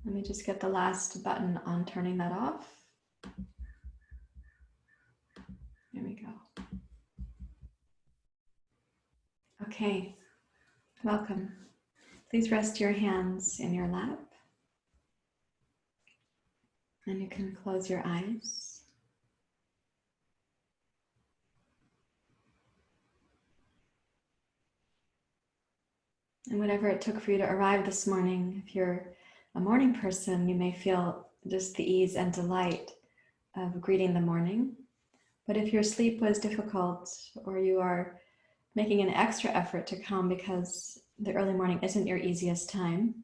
Let me just get the last button on turning that off. There we go. Okay, welcome. Please rest your hands in your lap. And you can close your eyes. And whatever it took for you to arrive this morning, if you're a morning person, you may feel just the ease and delight of greeting the morning. But if your sleep was difficult or you are making an extra effort to come because the early morning isn't your easiest time,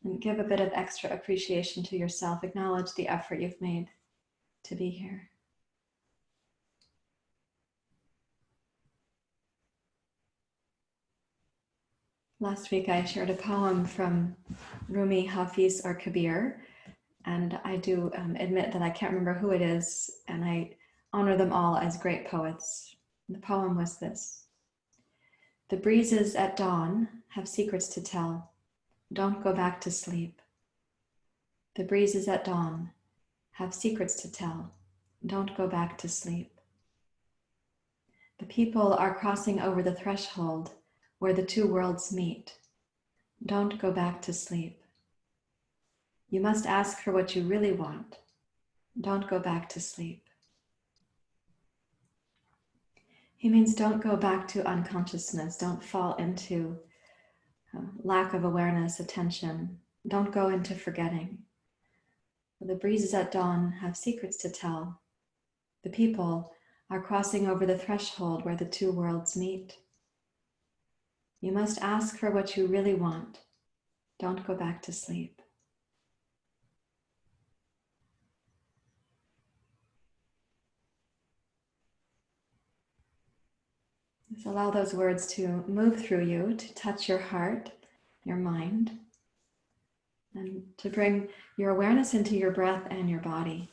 then give a bit of extra appreciation to yourself. Acknowledge the effort you've made to be here. Last week I shared a poem from Rumi, Hafiz, or Kabir, and I do admit that I can't remember who it is, and I honor them all as great poets. The poem was this: "The breezes at dawn have secrets to tell. Don't go back to sleep. The breezes at dawn have secrets to tell. Don't go back to sleep. The people are crossing over the threshold where the two worlds meet. Don't go back to sleep. You must ask for what you really want. Don't go back to sleep." He means don't go back to unconsciousness. Don't fall into lack of awareness, attention. Don't go into forgetting. The breezes at dawn have secrets to tell. The people are crossing over the threshold where the two worlds meet. You must ask for what you really want. Don't go back to sleep. Just allow those words to move through you, to touch your heart, your mind, and to bring your awareness into your breath and your body.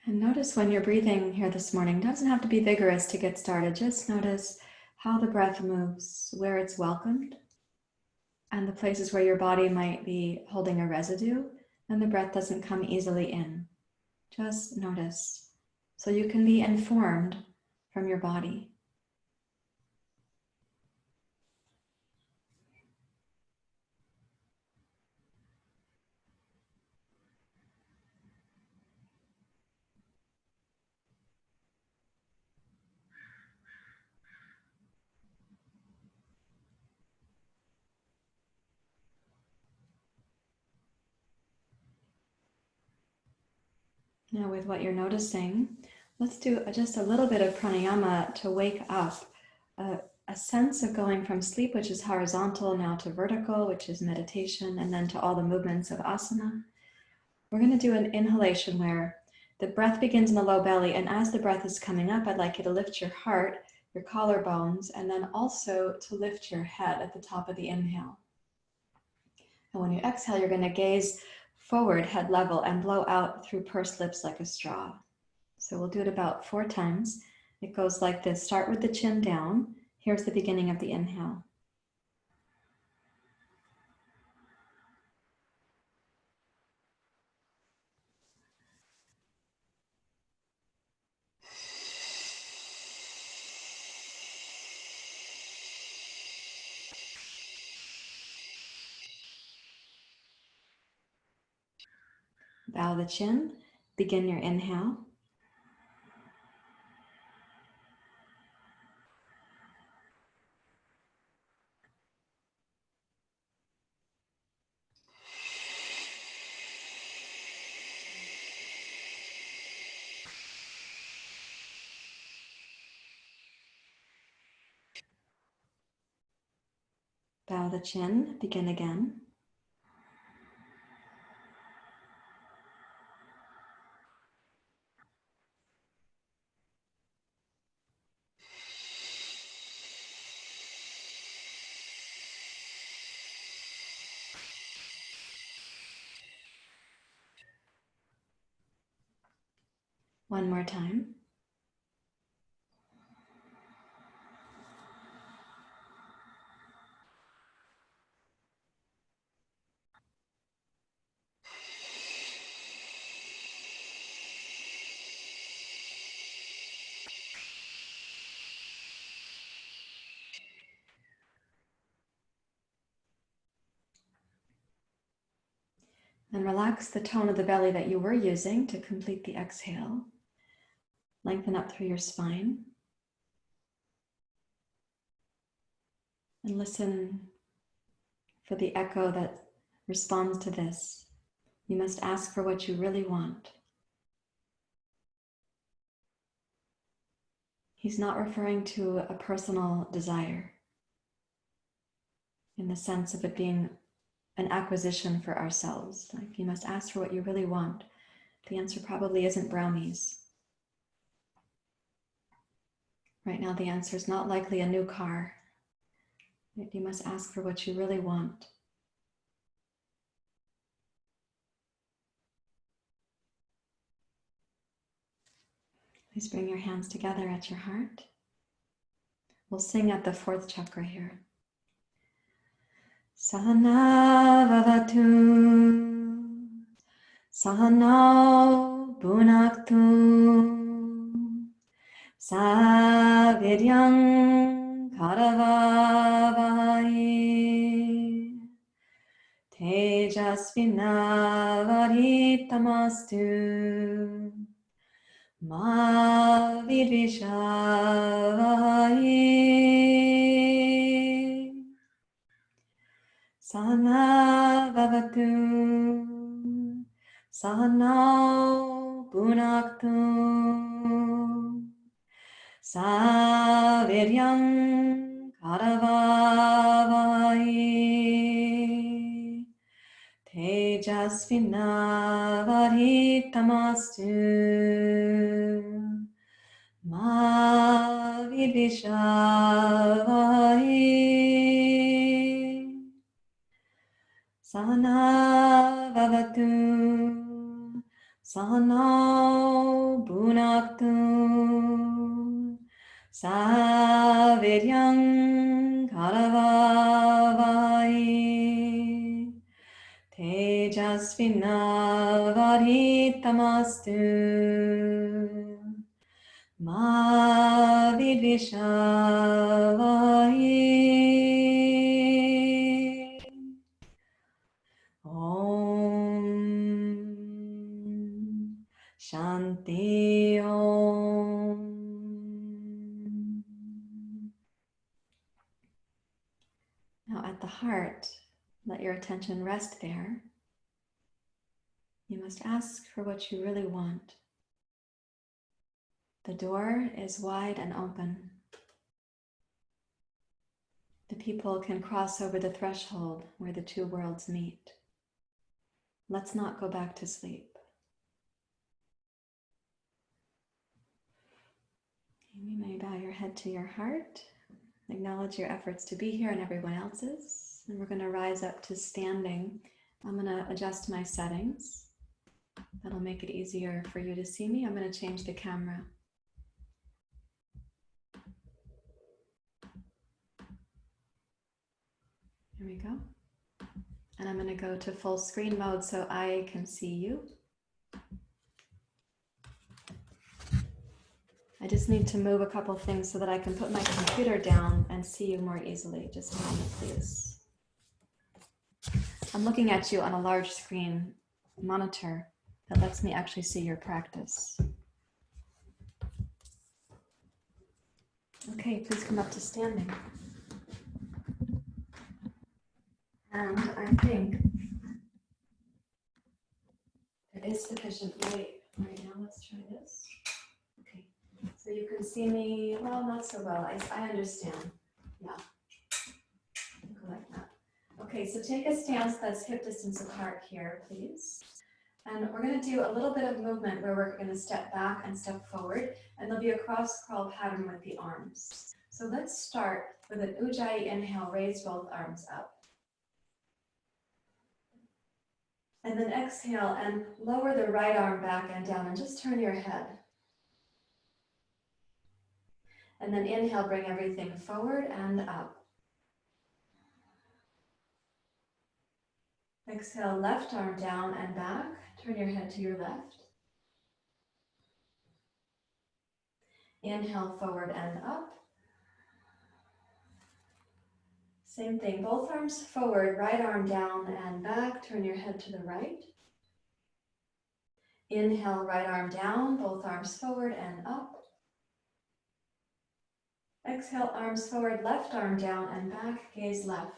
And notice when you're breathing here this morning, it doesn't have to be vigorous to get started. Just notice how the breath moves, where it's welcomed, and the places where your body might be holding a residue and the breath doesn't come easily in. Just notice so you can be informed from your body. Now with what you're noticing, let's do just a little bit of pranayama to wake up a sense of going from sleep, which is horizontal, now to vertical, which is meditation, and then to all the movements of asana. We're going to do an inhalation where the breath begins in the low belly, and as the breath is coming up, I'd like you to lift your heart, your collarbones, and then also to lift your head at the top of the inhale. And when you exhale, you're going to gaze forward, head level, and blow out through pursed lips like a straw. So we'll do it about 4 times. It goes like this. Start with the chin down. Here's the beginning of the inhale. Bow the chin. Begin your inhale. Bow the chin. Begin again. One more time. And relax the tone of the belly that you were using to complete the exhale. Lengthen up through your spine. And listen for the echo that responds to this. You must ask for what you really want. He's not referring to a personal desire in the sense of it being an acquisition for ourselves. Like, you must ask for what you really want. The answer probably isn't brownies. Right now, the answer is not likely a new car. You must ask for what you really want. Please bring your hands together at your heart. We'll sing at the fourth chakra here. Sahana vavatu, sahana bhunaktu, saviryam karavavai, tejasvinavaditamastu, ma vidvishavai. Sahana vavatu, sahana bhunaktu, saviryam karavavai, tejasvinavaditamastu, ma vidvishavai. Sahana vavatu, sahana bhunaktu, saviryam karavavai, tejasvinavaditamastu, ma vidvishavai. Om Shanti Om. Now at the heart, let your attention rest there. You must ask for what you really want. The door is wide and open. The people can cross over the threshold where the two worlds meet. Let's not go back to sleep. You may bow your head to your heart. Acknowledge your efforts to be here and everyone else's. And we're going to rise up to standing. I'm going to adjust my settings. That'll make it easier for you to see me. I'm going to change the camera. Here we go. And I'm going to go to full screen mode so I can see you. I just need to move a couple things so that I can put my computer down and see you more easily. Just a moment, please. I'm looking at you on a large screen monitor that lets me actually see your practice. Okay, please come up to standing. And I think there is sufficient light right now. Let's try this. Okay, so you can see me, well, not so well. I understand. Yeah, go like that. Okay, so take a stance that's hip distance apart here, please. And we're going to do a little bit of movement where we're going to step back and step forward, and there'll be a cross crawl pattern with the arms. So let's start with an Ujjayi inhale, raise both arms up. And then exhale and lower the right arm back and down and just turn your head. And then inhale, bring everything forward and up. Exhale, left arm down and back. Turn your head to your left. Inhale, forward and up. Same thing, both arms forward, right arm down and back. Turn your head to the right. Inhale, right arm down, both arms forward and up. Exhale, arms forward, left arm down and back, gaze left.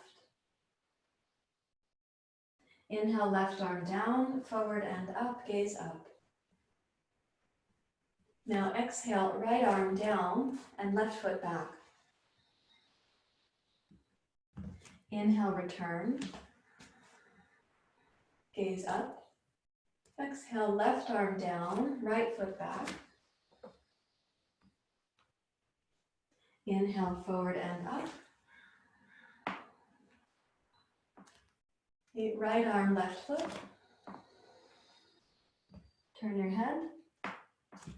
Inhale, left arm down, forward and up, gaze up. Now exhale, right arm down and left foot back. Inhale, return. Gaze up. Exhale, left arm down, right foot back. Inhale, forward and up. Right arm, left foot. Turn your head.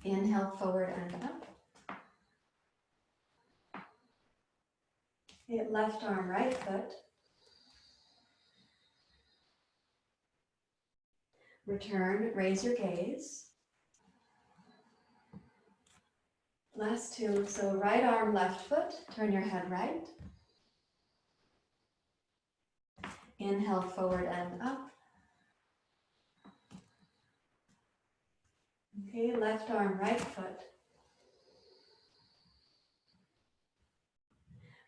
Inhale, forward and up. Left arm, right foot. Return, raise your gaze. Last two, so right arm, left foot. Turn your head right. Inhale, forward and up. Okay, left arm, right foot.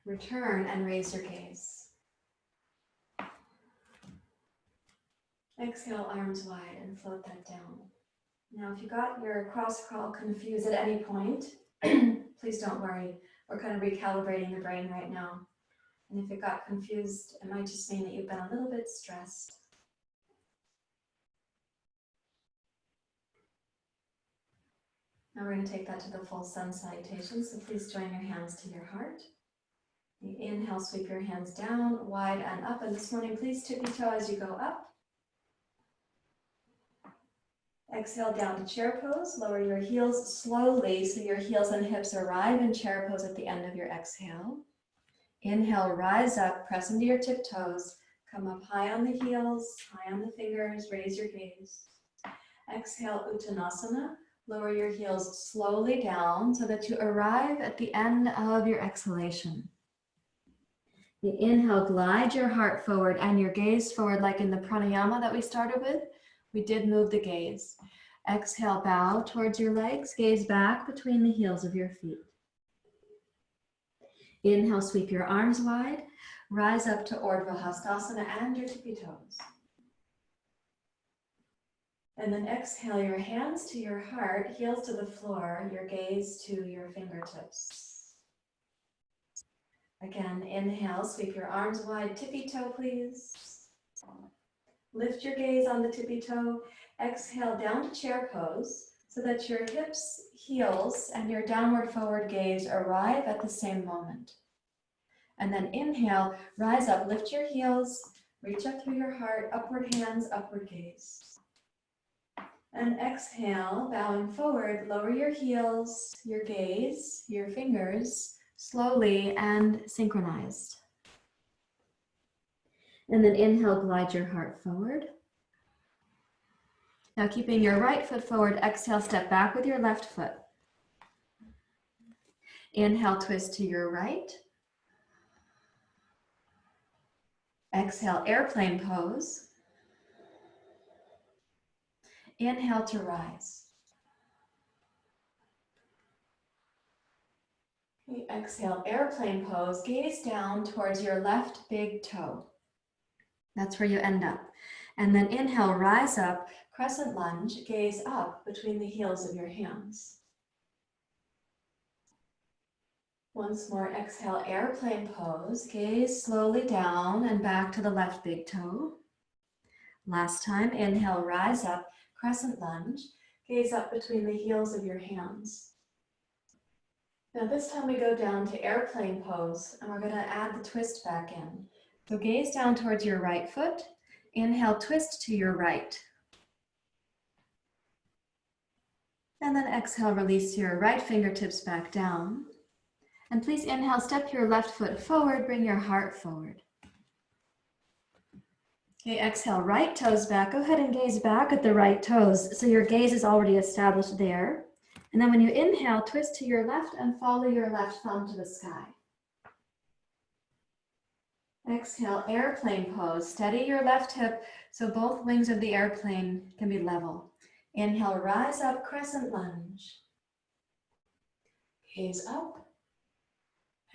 Return and raise your gaze. Exhale, arms wide and float that down. Now, if you got your cross crawl confused at any point, please don't worry. We're kind of recalibrating the brain right now. And if it got confused, it might just mean that you've been a little bit stressed. Now we're going to take that to the full sun salutation, so please join your hands to your heart. You inhale, sweep your hands down, wide and up, and this morning please tippy toe as you go up. Exhale down to chair pose, lower your heels slowly so your heels and hips arrive in chair pose at the end of your exhale. Inhale, rise up, press into your tiptoes, come up high on the heels, high on the fingers, raise your gaze. Exhale, Uttanasana. Lower your heels slowly down so that you arrive at the end of your exhalation. You inhale, glide your heart forward and your gaze forward like in the pranayama that we started with. We did move the gaze. Exhale, bow towards your legs, gaze back between the heels of your feet. Inhale, sweep your arms wide, rise up to Urdhva Hastasana and your tippy toes. And then exhale your hands to your heart, heels to the floor, your gaze to your fingertips. Again, inhale, sweep your arms wide, tippy toe please. Lift your gaze on the tippy toe. Exhale down to chair pose so that your hips, heels, and your downward forward gaze arrive at the same moment. And then inhale, rise up, lift your heels, reach up through your heart, upward hands, upward gaze. And exhale, bowing forward, lower your heels, your gaze, your fingers, slowly and synchronized. And then inhale, glide your heart forward. Now keeping your right foot forward, exhale, step back with your left foot. Inhale, twist to your right. Exhale, airplane pose. Inhale to rise. Okay, exhale, airplane pose. Gaze down towards your left big toe. That's where you end up. And then inhale, rise up, crescent lunge, gaze up between the heels of your hands. Once more, exhale, airplane pose. Gaze slowly down and back to the left big toe. Last time, inhale, rise up, crescent lunge, gaze up between the heels of your hands. Now this time we go down to airplane pose and we're going to add the twist back in. So gaze down towards your right foot, inhale, twist to your right. And then exhale, release your right fingertips back down. And please inhale, step your left foot forward, bring your heart forward. Okay, exhale, right toes back. Go ahead and gaze back at the right toes. So your gaze is already established there. And then when you inhale, twist to your left and follow your left thumb to the sky. Exhale, airplane pose. Steady your left hip so both wings of the airplane can be level. Inhale, rise up, crescent lunge. Gaze up.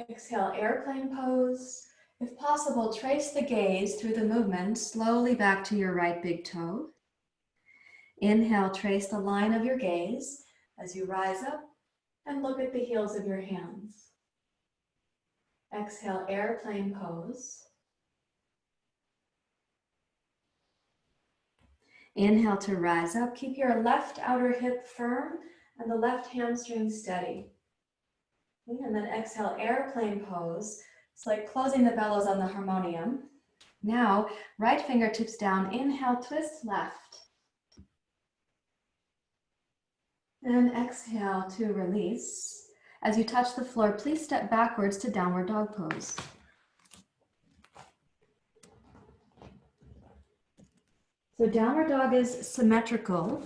Exhale, airplane pose. If possible, trace the gaze through the movement slowly back to your right big toe. Inhale, trace the line of your gaze as you rise up and look at the heels of your hands. Exhale, airplane pose. Inhale to rise up. Keep your left outer hip firm and the left hamstring steady. And then exhale, airplane pose. It's like closing the bellows on the harmonium. Now, right fingertips down. Inhale, twist left. And exhale to release. As you touch the floor, please step backwards to downward dog pose. So downward dog is symmetrical,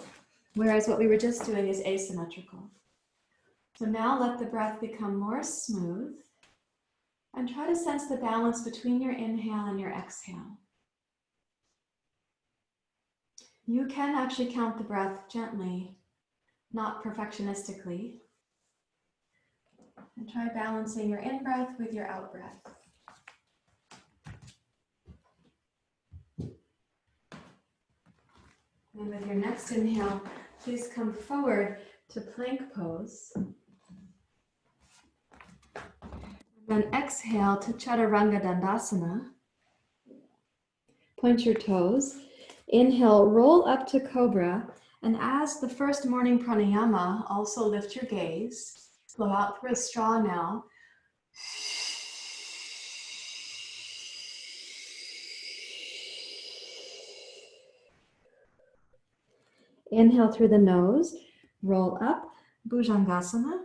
whereas what we were just doing is asymmetrical. So now let the breath become more smooth and try to sense the balance between your inhale and your exhale. You can actually count the breath gently, not perfectionistically. And try balancing your in-breath with your out-breath. And with your next inhale, please come forward to plank pose. Then exhale to Chaturanga Dandasana. Point your toes. Inhale, roll up to Cobra. And as the first morning pranayama, also lift your gaze. Blow out through a straw now. Inhale through the nose, roll up, Bhujangasana.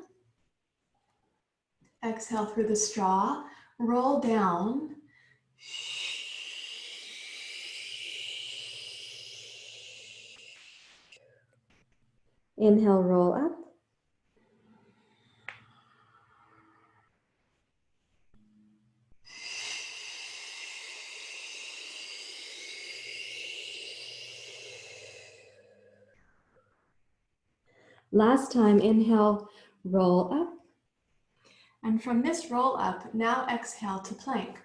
Exhale through the straw, roll down. Inhale, roll up. Last time, inhale, roll up. And from this roll up, now exhale to plank.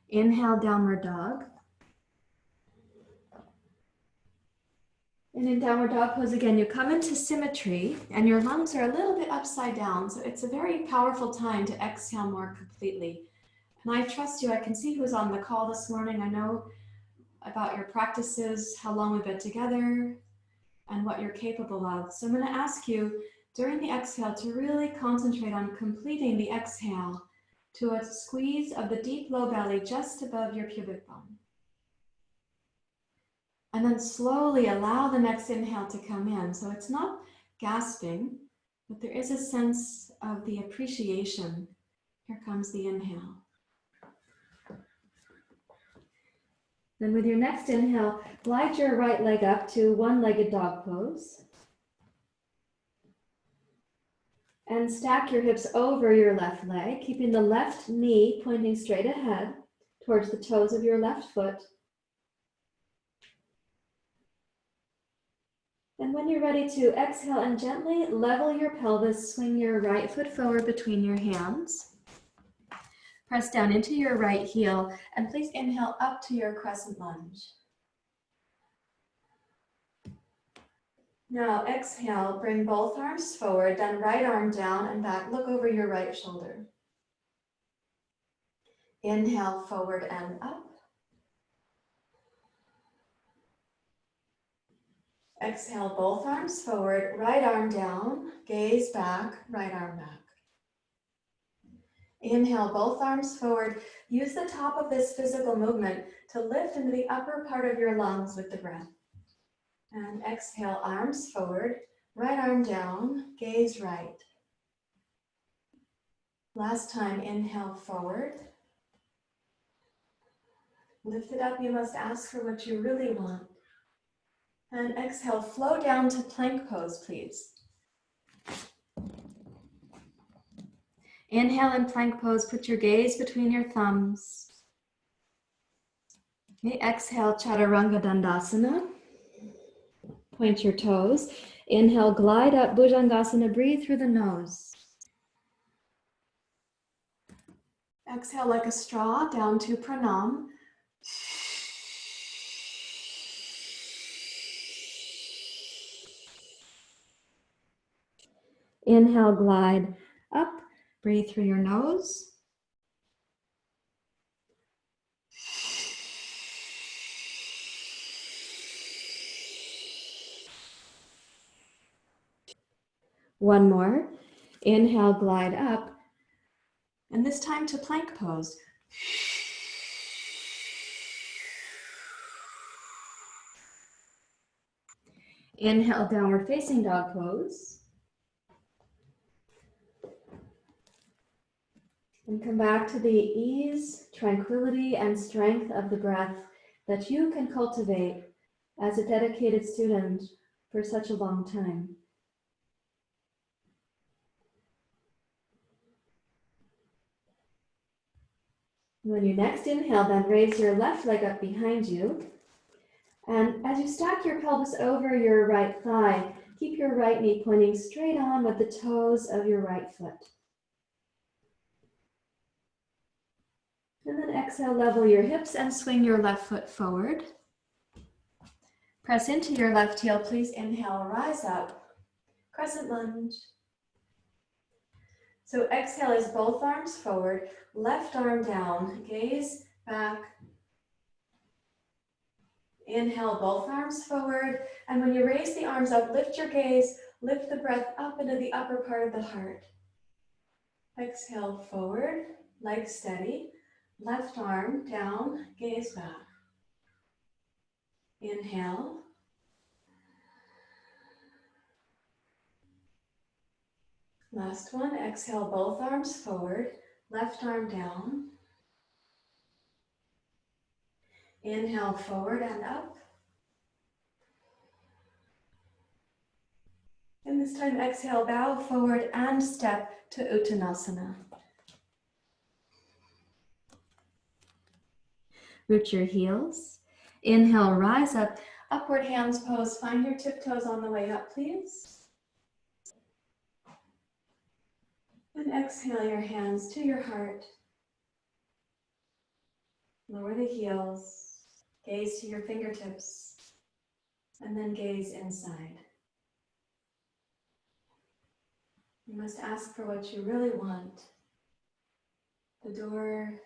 Inhale, downward dog. And in downward dog pose again, you come into symmetry and your lungs are a little bit upside down. So it's a very powerful time to exhale more completely. And I trust you. I can see who's on the call this morning. I know about your practices, how long we've been together, and what you're capable of. So I'm going to ask you during the exhale to really concentrate on completing the exhale to a squeeze of the deep low belly just above your pubic bone. And then slowly allow the next inhale to come in. So it's not gasping, but there is a sense of the appreciation. Here comes the inhale. Then with your next inhale, glide your right leg up to one-legged dog pose. And stack your hips over your left leg, keeping the left knee pointing straight ahead towards the toes of your left foot. And when you're ready to exhale and gently level your pelvis, swing your right foot forward between your hands. Press down into your right heel, and please inhale up to your crescent lunge. Now exhale, bring both arms forward, then right arm down and back. Look over your right shoulder. Inhale, forward and up. Exhale, both arms forward, right arm down, gaze back, right arm back. Inhale, both arms forward. Use the top of this physical movement to lift into the upper part of your lungs with the breath. And exhale, arms forward, right arm down, gaze right. Last time, inhale forward. Lift it up, you must ask for what you really want. And exhale, flow down to plank pose, please. Inhale in plank pose, put your gaze between your thumbs. Okay, exhale, Chaturanga Dandasana. Point your toes. Inhale, glide up, Bhujangasana. Breathe through the nose. Exhale like a straw down to Pranam. Inhale, glide up. Breathe through your nose. One more. Inhale, glide up. And this time to plank pose. Inhale, downward facing dog pose. And come back to the ease, tranquility, and strength of the breath that you can cultivate as a dedicated student for such a long time. When you next inhale, then raise your left leg up behind you. And as you stack your pelvis over your right thigh, keep your right knee pointing straight on with the toes of your right foot. And then exhale, level your hips and swing your left foot forward. Press into your left heel, please inhale, rise up, crescent lunge. So exhale is both arms forward, left arm down, gaze back. Inhale, both arms forward. And when you raise the arms up, lift your gaze, lift the breath up into the upper part of the heart. Exhale, forward, legs steady. Left arm down, gaze back. Inhale. Last one, exhale, both arms forward, left arm down. Inhale, forward and up. And this time, exhale, bow forward and step to Uttanasana. Root your heels. Inhale, rise up, upward hands pose. Find your tiptoes on the way up, please. And exhale your hands to your heart. Lower the heels, gaze to your fingertips, and then gaze inside. You must ask for what you really want. The door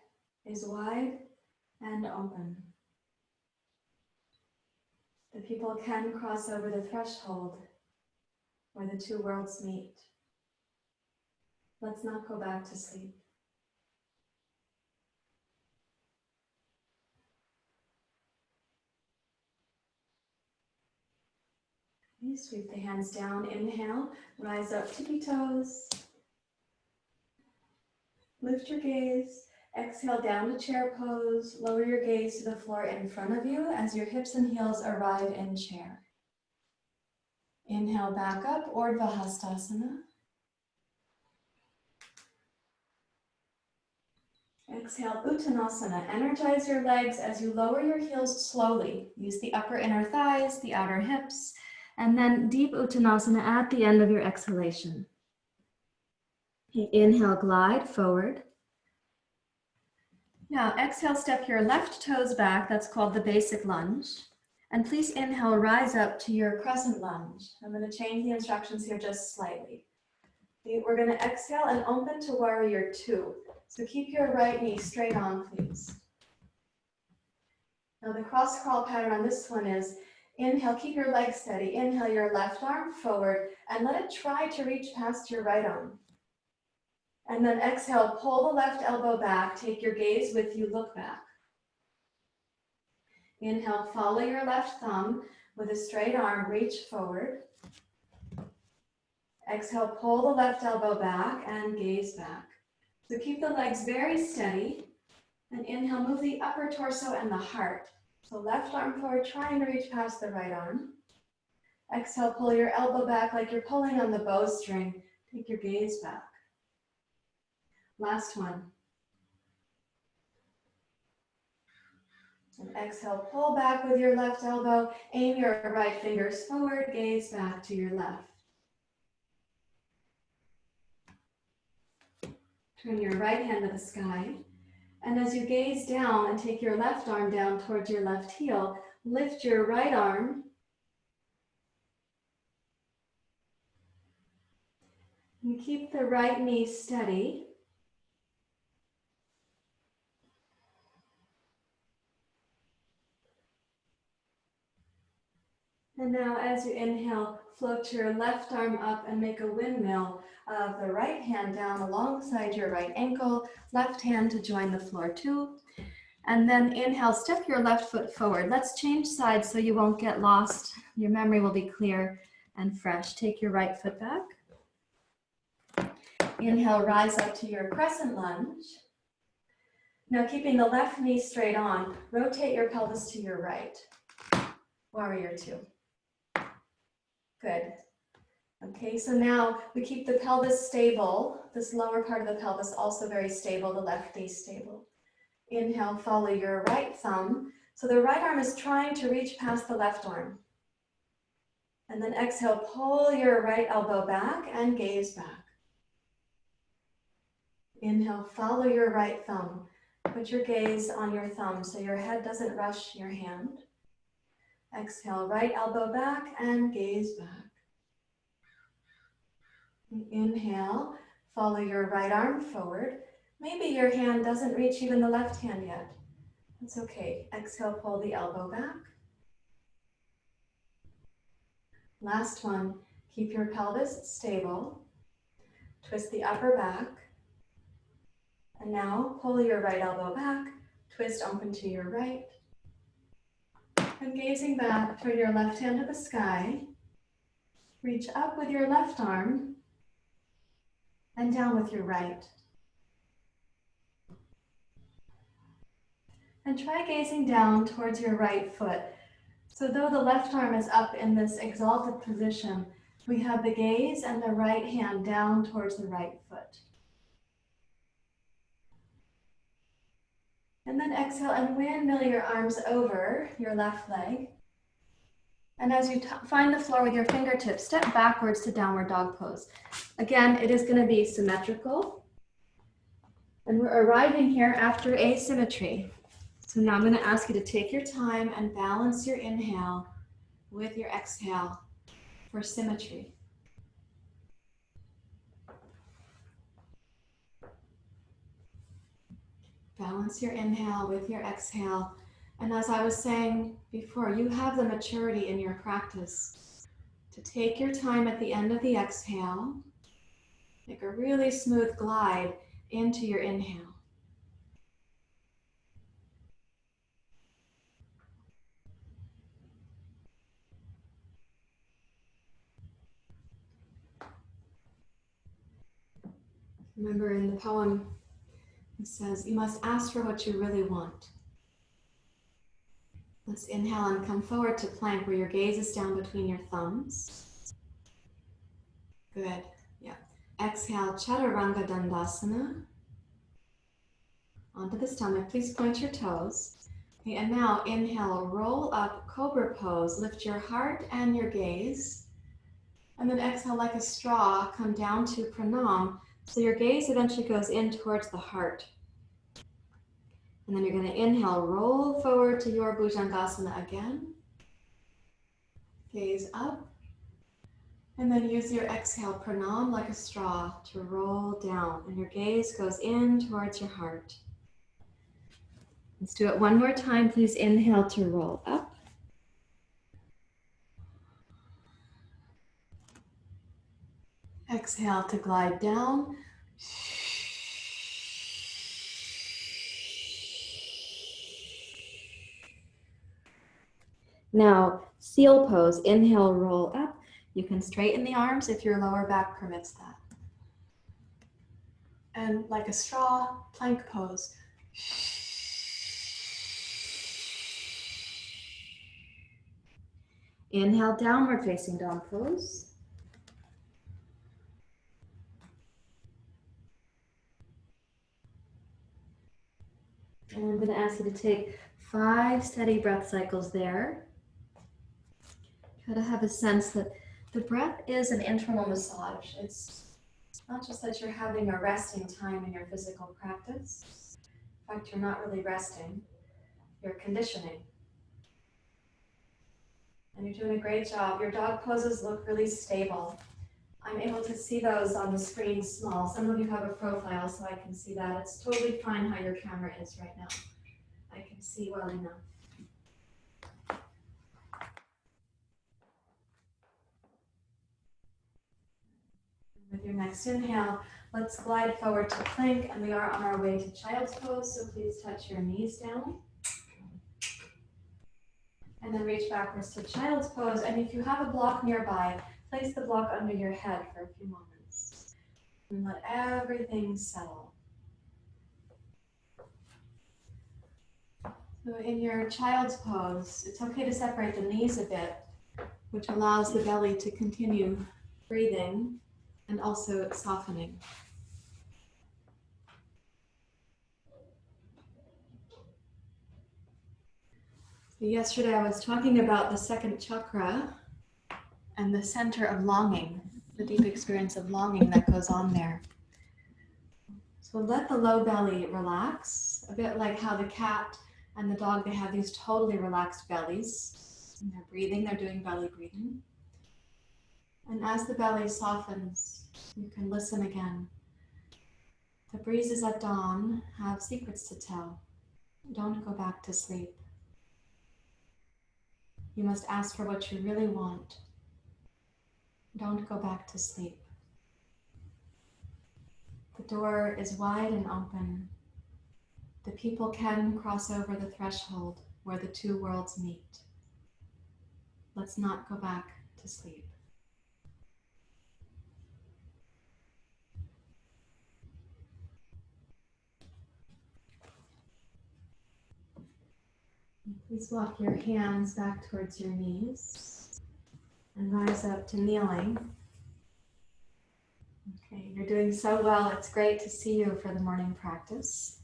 is wide and open. The people can cross over the threshold where the two worlds meet. Let's not go back to sleep. You sweep the hands down, inhale, rise up, tippy toes. Lift your gaze, exhale down to chair pose, lower your gaze to the floor in front of you as your hips and heels arrive in chair. Inhale back up, Urdhva Hastasana. Exhale, Uttanasana. Energize your legs as you lower your heels slowly. Use the upper inner thighs, the outer hips, and then deep Uttanasana at the end of your exhalation. Inhale, glide forward. Now exhale, step your left toes back. That's called the basic lunge. And please inhale, rise up to your crescent lunge. I'm going to change the instructions here just slightly. We're going to exhale and open to warrior two. So keep your right knee straight on, please. Now the cross crawl pattern on this one is inhale, keep your legs steady. Inhale your left arm forward and let it try to reach past your right arm. And then exhale, pull the left elbow back, take your gaze with you, look back. Inhale, follow your left thumb with a straight arm, reach forward. Exhale, pull the left elbow back and gaze back. So keep the legs very steady. And inhale, move the upper torso and the heart. So left arm forward, trying to reach past the right arm. Exhale, pull your elbow back like you're pulling on the bowstring. Take your gaze back. Last one. And exhale, pull back with your left elbow. Aim your right fingers forward, gaze back to your left. Turn your right hand to the sky. And as you gaze down and take your left arm down towards your left heel, lift your right arm. And keep the right knee steady. And now as you inhale, float your left arm up and make a windmill of the right hand down alongside your right ankle, left hand to join the floor too. And then inhale, step your left foot forward. Let's change sides so you won't get lost. Your memory will be clear and fresh. Take your right foot back. Inhale, rise up to your crescent lunge. Now keeping the left knee straight on, rotate your pelvis to your right. Warrior two. Good. Okay, so now we keep the pelvis stable. This lower part of the pelvis also very stable, the left knee stable. Inhale, follow your right thumb. So the right arm is trying to reach past the left arm. And then exhale, pull your right elbow back and gaze back. Inhale, follow your right thumb. Put your gaze on your thumb so your head doesn't rush your hand. Exhale, right elbow back and gaze back. Inhale, follow your right arm forward. Maybe your hand doesn't reach even the left hand yet. That's okay. Exhale, pull the elbow back. Last one, keep your pelvis stable. Twist the upper back. And now pull your right elbow back, twist open to your right. And gazing back, turn your left hand to the sky. Reach up with your left arm and down with your right. And try gazing down towards your right foot. So though the left arm is up in this exalted position, we have the gaze and the right hand down towards the right foot. And then exhale and windmill your arms over your left leg. And as you find the floor with your fingertips, step backwards to downward dog pose. Again, it is going to be symmetrical. And we're arriving here after asymmetry. So now I'm going to ask you to take your time and balance your inhale with your exhale for symmetry. Balance your inhale with your exhale. And as I was saying before, you have the maturity in your practice to take your time at the end of the exhale, make a really smooth glide into your inhale. Remember in the poem, it says, you must ask for what you really want. Let's inhale and come forward to plank where your gaze is down between your thumbs. Good, yeah. Exhale, Chaturanga Dandasana. Onto the stomach, please point your toes. Okay, and now inhale, roll up, Cobra pose. Lift your heart and your gaze. And then exhale like a straw, come down to Pranam. So your gaze eventually goes in towards the heart. And then you're going to inhale, roll forward to your Bhujangasana again. Gaze up. And then use your exhale, Pranam like a straw to roll down. And your gaze goes in towards your heart. Let's do it one more time. Please inhale to roll up. Exhale to glide down. Now, seal pose. Inhale, roll up. You can straighten the arms if your lower back permits that. And like a straw, plank pose. Inhale, downward facing dog pose. And I'm going to ask you to take 5 steady breath cycles there. Try to have a sense that the breath is an internal massage. It's not just that you're having a resting time in your physical practice. In fact, you're not really resting, you're conditioning. And you're doing a great job. Your dog poses look really stable. I'm able to see those on the screen small. Some of you have a profile, so I can see that. It's totally fine how your camera is right now. I can see well enough. With your next inhale, let's glide forward to plank, and we are on our way to child's pose, so please touch your knees down. And then reach backwards to child's pose, and if you have a block nearby, place the block under your head for a few moments. And let everything settle. So in your child's pose, it's okay to separate the knees a bit, which allows the belly to continue breathing and also softening. So yesterday I was talking about the second chakra and the center of longing, the deep experience of longing that goes on there. So let the low belly relax, a bit like how the cat and the dog, they have these totally relaxed bellies. And they're breathing, they're doing belly breathing. And as the belly softens, you can listen again. The breezes at dawn have secrets to tell. Don't go back to sleep. You must ask for what you really want. Don't go back to sleep. The door is wide and open. The people can cross over the threshold where the two worlds meet. Let's not go back to sleep. Please walk your hands back towards your knees and rise up to kneeling. Okay, you're doing so well. It's great to see you for the morning practice.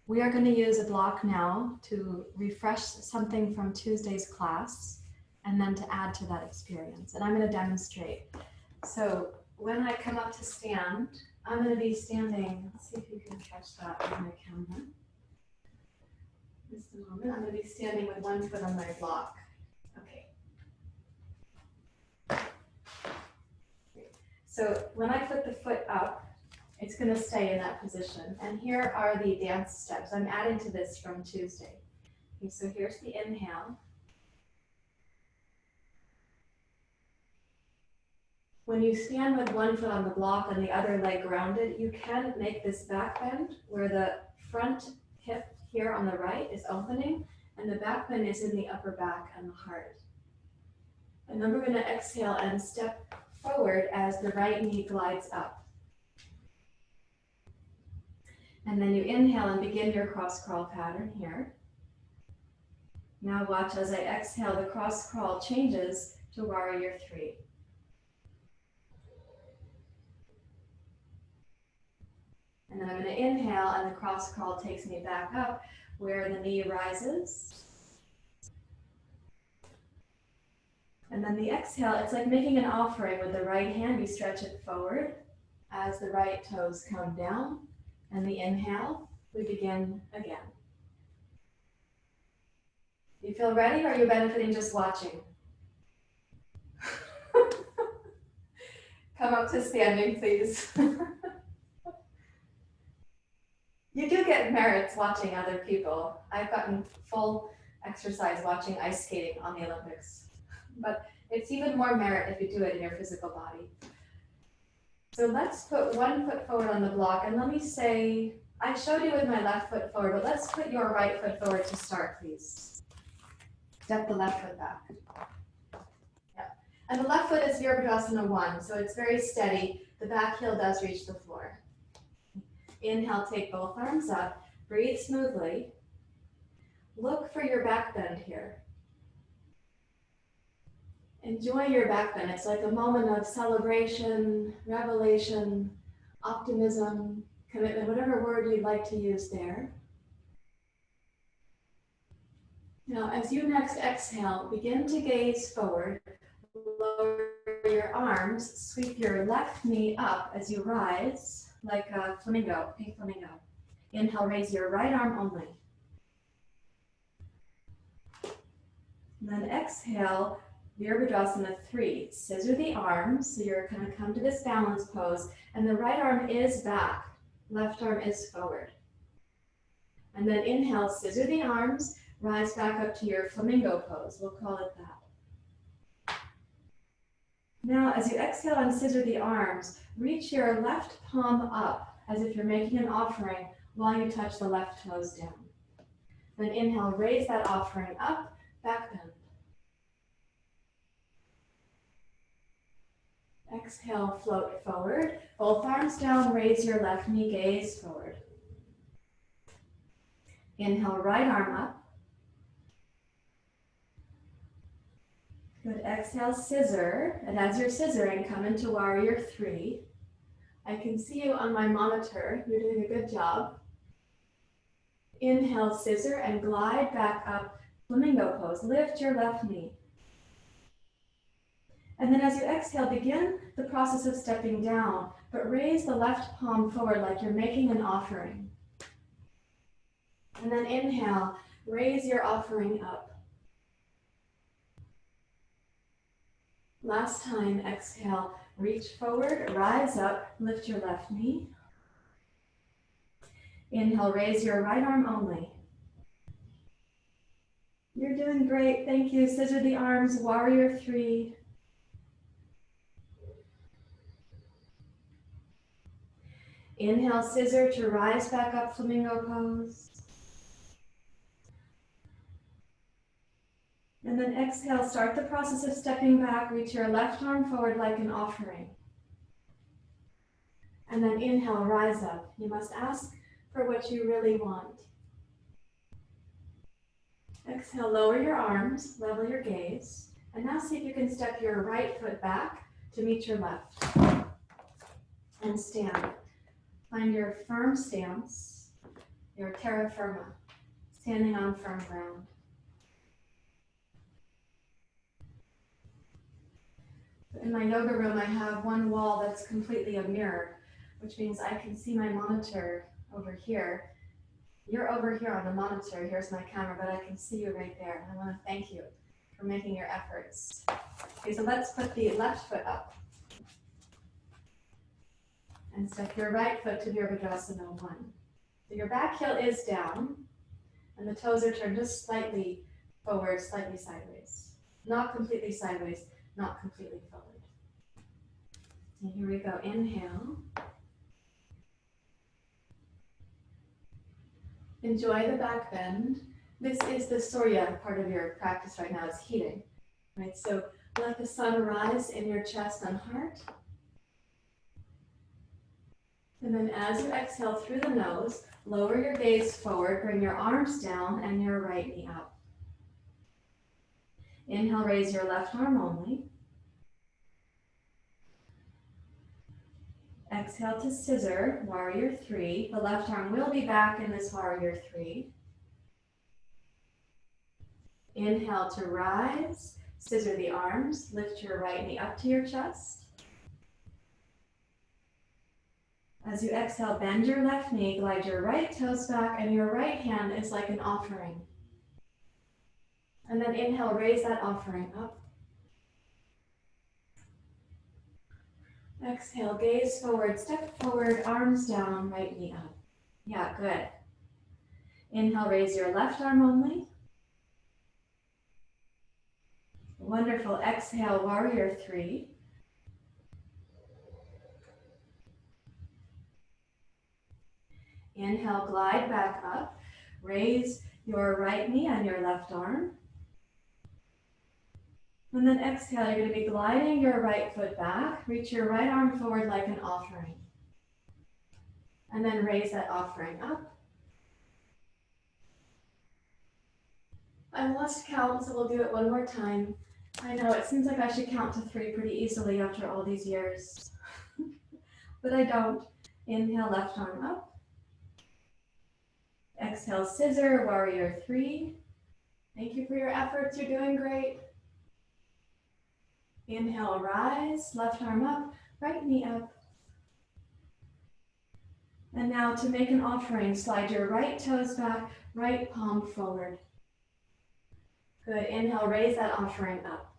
We are going to use a block now to refresh something from Tuesday's class and then to add to that experience. And I'm going to demonstrate. So when I come up to stand, I'm going to be standing. Let's see if you can catch that on my camera. Just a moment. I'm going to be standing with one foot on my block. Okay. So when I put the foot up, it's going to stay in that position. And here are the dance steps. I'm adding to this from Tuesday. Okay, so here's the inhale. When you stand with one foot on the block and the other leg grounded, you can make this back bend where the front hip here on the right is opening and the back bend is in the upper back and the heart. And then we're going to exhale and step forward as the right knee glides up. And then you inhale and begin your cross crawl pattern here. Now watch as I exhale, the cross crawl changes to warrior 3. And then I'm going to inhale and the cross crawl takes me back up where the knee rises. And then the exhale, it's like making an offering with the right hand. You stretch it forward as the right toes come down. And the inhale, we begin again. You feel ready, or are you benefiting just watching? Come up to standing, please. You do get merits watching other people. I've gotten full exercise watching ice skating on the Olympics. But it's even more merit if you do it in your physical body. So let's put one foot forward on the block, and let me say, I showed you with my left foot forward, but let's put your right foot forward to start, please. Step the left foot back. Yeah. And the left foot is Virabhadrasana 1, so it's very steady. The back heel does reach the floor. Inhale, take both arms up, breathe smoothly. Look for your back bend here. Enjoy your back bend. It's like a moment of celebration, revelation, optimism, commitment, whatever word you'd like to use there. Now, as you next exhale, begin to gaze forward. Lower your arms, sweep your left knee up as you rise, like a flamingo, a flamingo. Inhale, raise your right arm only. And then exhale, Virabhadrasana 3. Scissor the arms, so you're going to come to this balance pose, and the right arm is back, left arm is forward. And then inhale, scissor the arms, rise back up to your flamingo pose. We'll call it that. Now, as you exhale and scissor the arms, reach your left palm up as if you're making an offering while you touch the left toes down. Then inhale, raise that offering up, back bend. Exhale, float forward. Both arms down, raise your left knee, gaze forward. Inhale, right arm up. Good, exhale, scissor. And as you're scissoring, come into Warrior 3. I can see you on my monitor. You're doing a good job. Inhale, scissor, and glide back up, flamingo pose. Lift your left knee. And then as you exhale, begin the process of stepping down, but raise the left palm forward like you're making an offering. And then inhale, raise your offering up. Last time, exhale, reach forward, rise up, lift your left knee. Inhale, raise your right arm only. You're doing great, thank you. Scissor the arms, Warrior 3. Inhale, scissor to rise back up, flamingo pose. And then exhale, start the process of stepping back, reach your left arm forward like an offering. And then inhale, rise up. You must ask for what you really want. Exhale, lower your arms, level your gaze. And now see if you can step your right foot back to meet your left. And stand. Find your firm stance, your terra firma, standing on firm ground. In my yoga room, I have one wall that's completely a mirror, which means I can see my monitor over here. You're over here on the monitor, here's my camera, but I can see you right there. And I want to thank you for making your efforts. Okay, so let's put the left foot up. And step your right foot to Virabhadrasana 1. So your back heel is down, and the toes are turned just slightly forward, slightly sideways. Not completely sideways, not completely forward. And here we go, inhale. Enjoy the back bend. This is the Surya part of your practice right now, it's heating. Right, so let the sun rise in your chest and heart. And then as you exhale through the nose, lower your gaze forward, bring your arms down and your right knee up. Inhale, raise your left arm only. Exhale to scissor, Warrior 3. The left arm will be back in this Warrior 3. Inhale to rise, scissor the arms, lift your right knee up to your chest. As you exhale, bend your left knee, glide your right toes back, and your right hand is like an offering. And then inhale, raise that offering up. Exhale, gaze forward, step forward, arms down, right knee up. Yeah, good. Inhale, raise your left arm only. Wonderful. Exhale, Warrior 3. Inhale, glide back up. Raise your right knee and your left arm. And then exhale, you're going to be gliding your right foot back. Reach your right arm forward like an offering. And then raise that offering up. I lost count, so we'll do it one more time. I know, it seems like I should count to 3 pretty easily after all these years. But I don't. Inhale, left arm up. Exhale, scissor, Warrior 3. Thank you for your efforts. You're doing great. Inhale, rise, left arm up, right knee up. And now to make an offering, slide your right toes back, right palm forward. Good. Inhale, raise that offering up.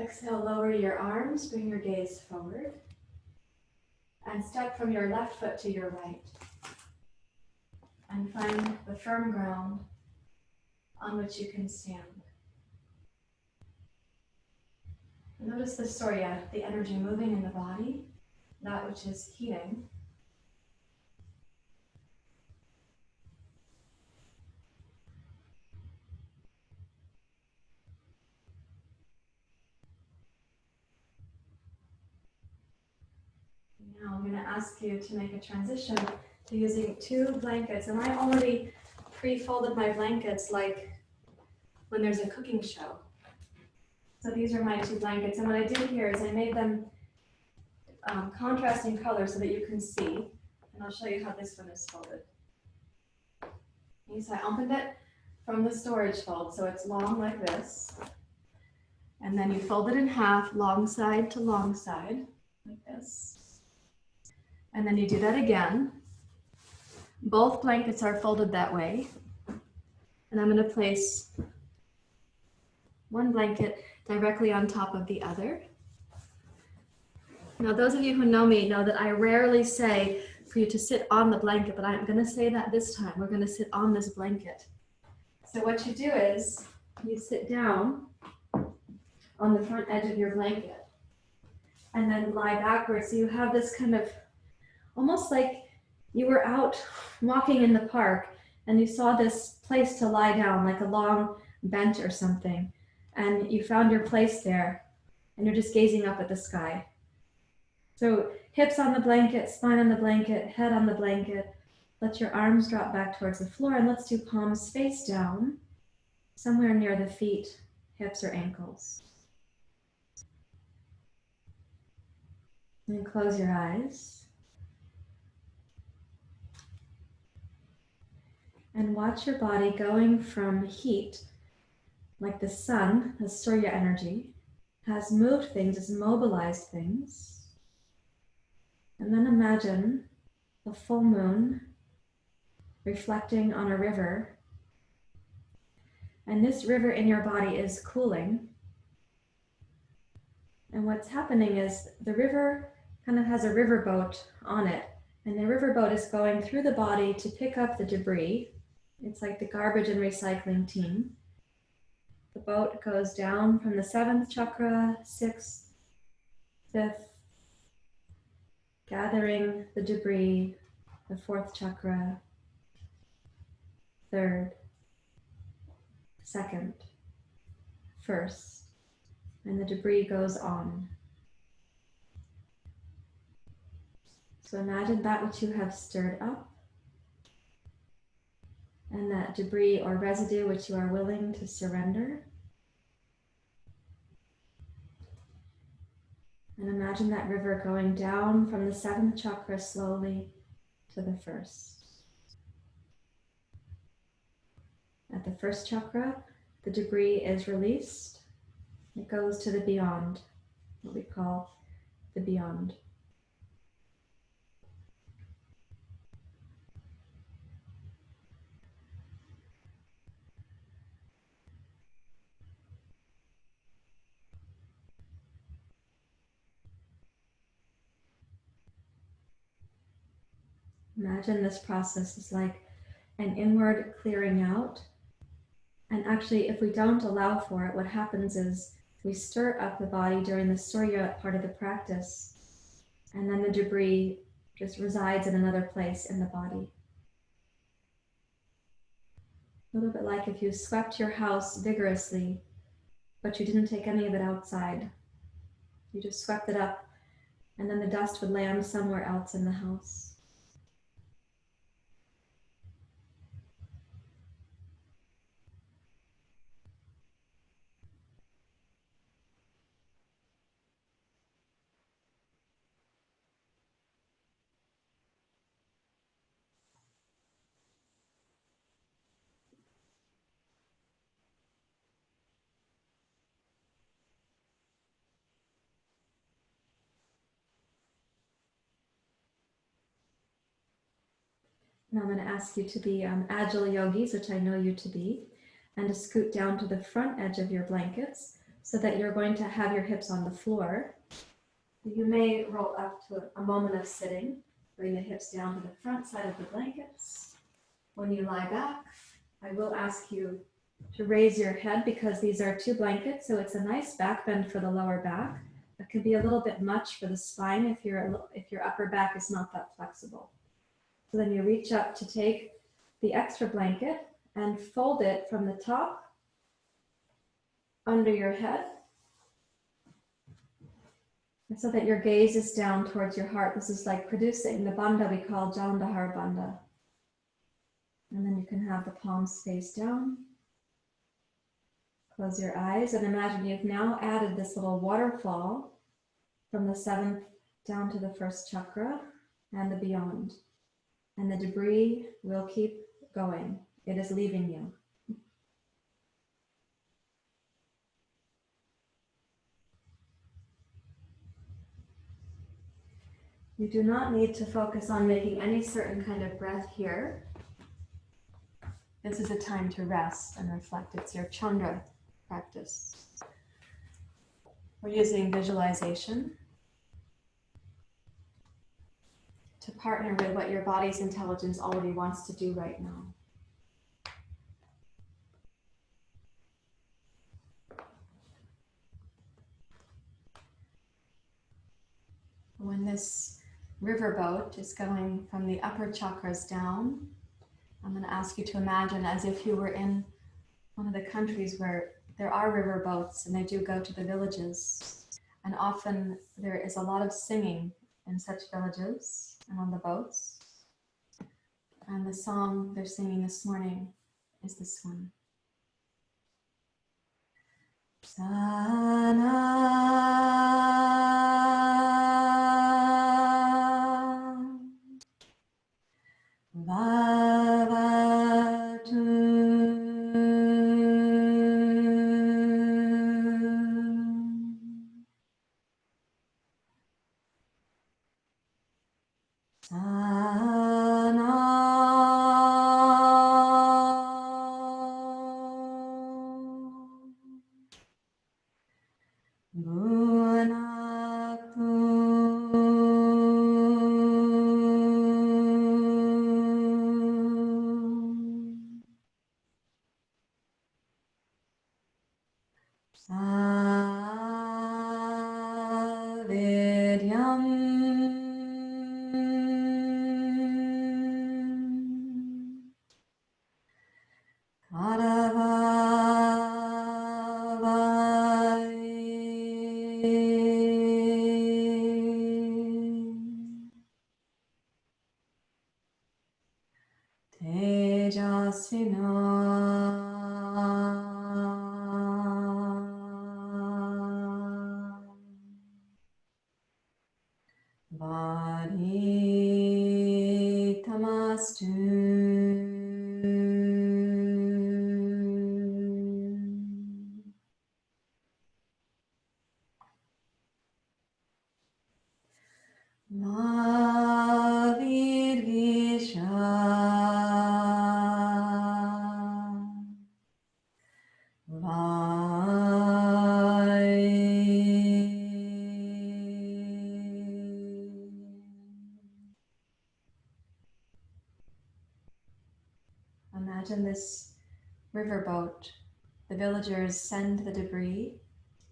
Exhale, lower your arms, bring your gaze forward. And step from your left foot to your right. And find the firm ground on which you can stand. Notice the Surya, the energy moving in the body, that which is heating. Now I'm going to ask you to make a transition to using 2 blankets. And I already pre-folded my blankets like when there's a cooking show. So these are my 2 blankets. And what I did here is I made them contrasting colors so that you can see. And I'll show you how this one is folded. Okay, so I opened it from the storage fold. So it's long like this. And then you fold it in half, long side to long side, like this. And then you do that again. Both blankets are folded that way. And I'm going to place one blanket directly on top of the other. Now, those of you who know me know that I rarely say for you to sit on the blanket, but I'm going to say that this time. We're going to sit on this blanket. So what you do is you sit down on the front edge of your blanket and then lie backwards. So you have this kind of almost like you were out walking in the park and you saw this place to lie down, like a long bench or something, and you found your place there and you're just gazing up at the sky. So hips on the blanket, spine on the blanket, head on the blanket. Let your arms drop back towards the floor, and let's do palms face down, somewhere near the feet, hips or ankles. And close your eyes. And watch your body going from heat, like the sun, the Surya energy, has moved things, has mobilized things. And then imagine the full moon reflecting on a river. And this river in your body is cooling. And what's happening is the river kind of has a riverboat on it. And the riverboat is going through the body to pick up the debris. It's like the garbage and recycling team. The boat goes down from the 7th chakra, 6th, 5th, gathering the debris, the 4th chakra, 3rd, 2nd, 1st, and the debris goes on. So imagine that which you have stirred up, and that debris or residue which you are willing to surrender. And imagine that river going down from the 7th chakra slowly to the 1st. At the 1st chakra, the debris is released. It goes to the beyond, what we call the beyond. Imagine this process is like an inward clearing out. And actually, if we don't allow for it, what happens is we stir up the body during the Surya part of the practice, and then the debris just resides in another place in the body. A little bit like if you swept your house vigorously, but you didn't take any of it outside. You just swept it up, and then the dust would land somewhere else in the house. Now I'm going to ask you to be agile yogis, which I know you to be, and to scoot down to the front edge of your blankets so that you're going to have your hips on the floor. You may roll up to a moment of sitting. Bring the hips down to the front side of the blankets. When you lie back, I will ask you to raise your head because these are two blankets, so it's a nice back bend for the lower back. It could be a little bit much for the spine if your upper back is not that flexible. So then you reach up to take the extra blanket and fold it from the top under your head, so that your gaze is down towards your heart. This is like producing the bandha we call Jalandhar bandha. And then you can have the palms face down. Close your eyes and imagine you've now added this little waterfall from the 7th down to the 1st chakra and the beyond. And the debris will keep going. It is leaving you. You do not need to focus on making any certain kind of breath here. This is a time to rest and reflect. It's your chandra practice. We're using visualization to partner with what your body's intelligence already wants to do right now. When this riverboat is going from the upper chakras down, I'm going to ask you to imagine as if you were in one of the countries where there are riverboats and they do go to the villages. And often there is a lot of singing in such villages and on the boats. And the song they're singing this morning is this one. Imagine this riverboat. The villagers send the debris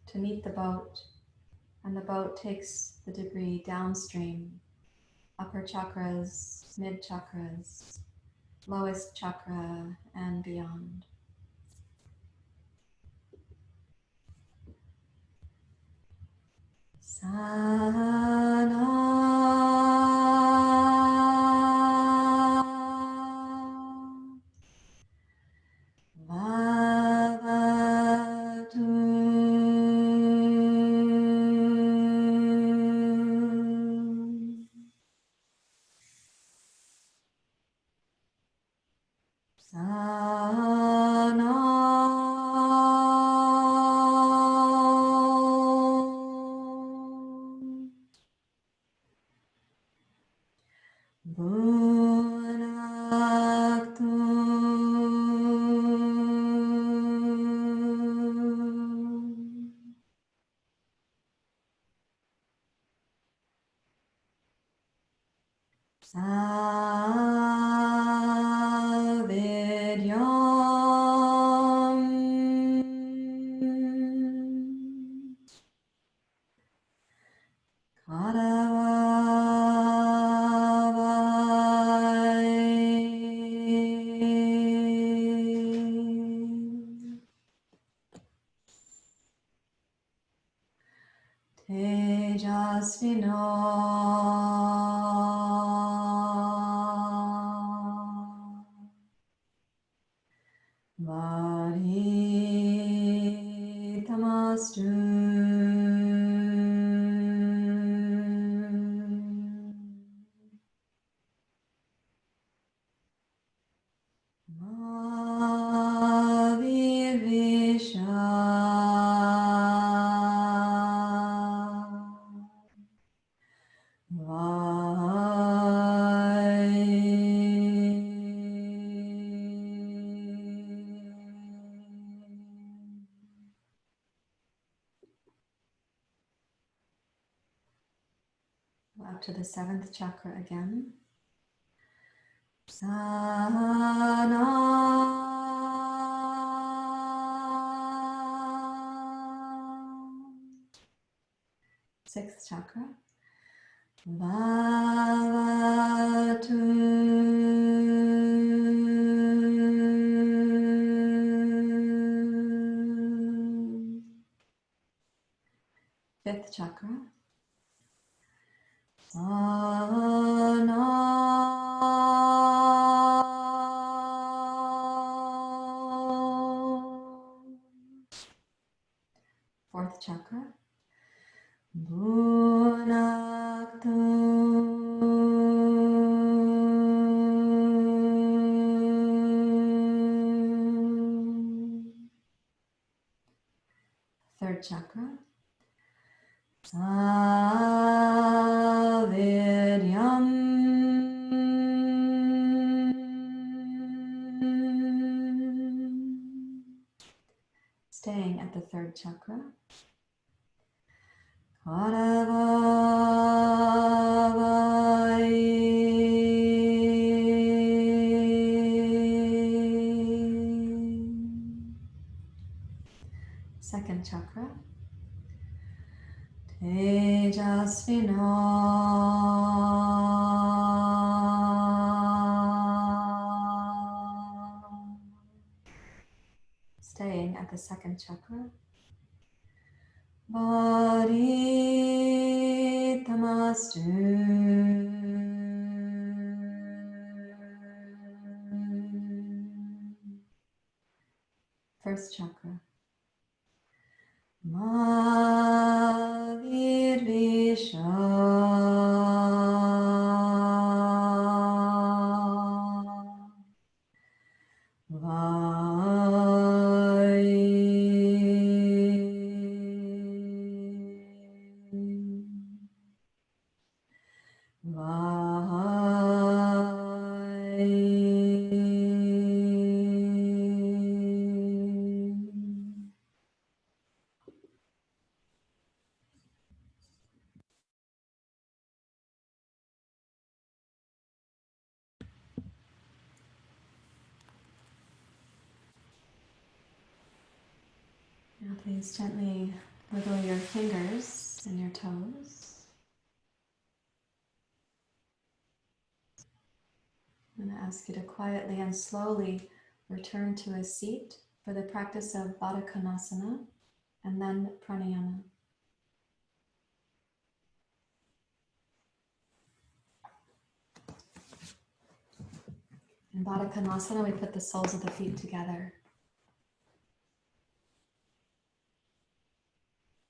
to meet the boat, and the boat takes the debris downstream, upper chakras, mid chakras, lowest chakra, and beyond. Savidyam Karavai Tejasvino Varitamastu Mahavirvisha Up to the 7th chakra again. Sana 6th chakra. Bhavatu 5th chakra. Sana 4th chakra. Bhunaktu 3rd chakra. Savidyam staying at the 3rd chakra. Karavai 2nd chakra. Tejasvino staying at the 2nd chakra. Varitamastu first chakra. Mahavirvisha Now please gently wiggle your fingers and your toes. I'm going to ask you to quietly and slowly return to a seat for the practice of Baddha Konasana and then pranayama. In Baddha Konasana, we put the soles of the feet together.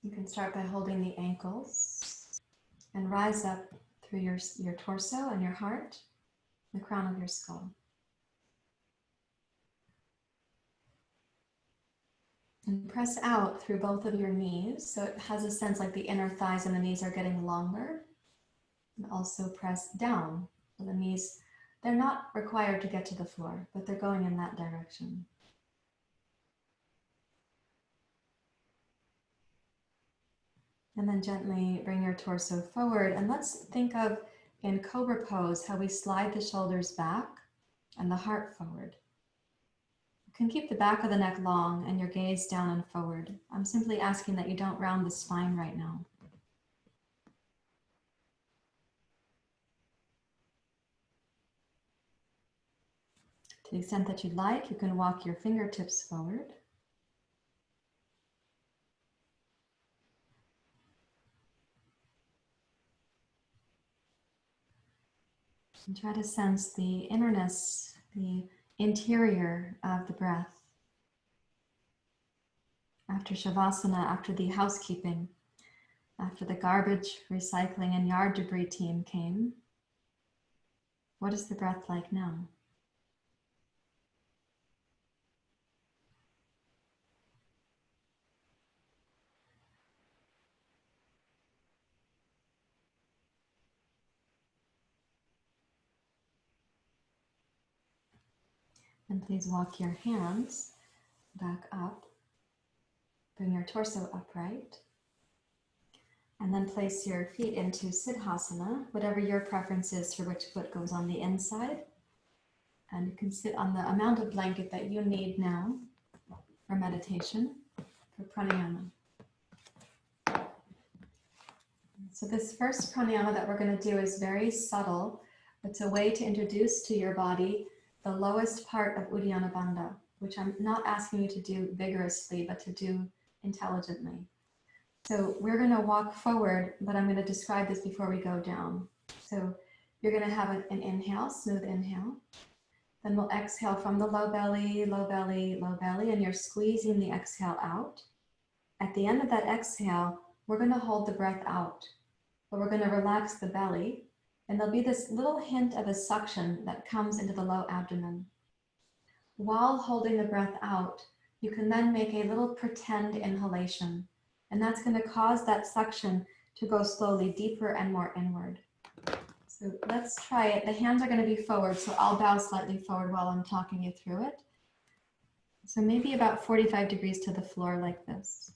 You can start by holding the ankles and rise up through your torso and your heart, the crown of your skull. And press out through both of your knees, so it has a sense like the inner thighs and the knees are getting longer. And also press down, so the knees, they're not required to get to the floor, but they're going in that direction. And then gently bring your torso forward, and let's think of in Cobra pose, how we slide the shoulders back and the heart forward. You can keep the back of the neck long and your gaze down and forward. I'm simply asking that you don't round the spine right now. To the extent that you'd like, you can walk your fingertips forward. And try to sense the innerness, the interior of the breath. After Shavasana, after the housekeeping, after the garbage, recycling, and yard debris team came, what is the breath like now? And please walk your hands back up. Bring your torso upright. And then place your feet into Siddhasana, whatever your preference is for which foot goes on the inside. And you can sit on the amount of blanket that you need now for meditation, for pranayama. So this first pranayama that we're going to do is very subtle. It's a way to introduce to your body the lowest part of Uddiyana Bandha, which I'm not asking you to do vigorously, but to do intelligently. So we're going to walk forward, but I'm going to describe this before we go down. So you're going to have an inhale, smooth inhale. Then we'll exhale from the low belly, low belly, low belly, and you're squeezing the exhale out. At the end of that exhale, we're going to hold the breath out, but we're going to relax the belly, and there'll be this little hint of a suction that comes into the low abdomen. While holding the breath out, you can then make a little pretend inhalation, and that's going to cause that suction to go slowly deeper and more inward. So let's try it. The hands are going to be forward, so I'll bow slightly forward while I'm talking you through it. So maybe about 45 degrees to the floor like this.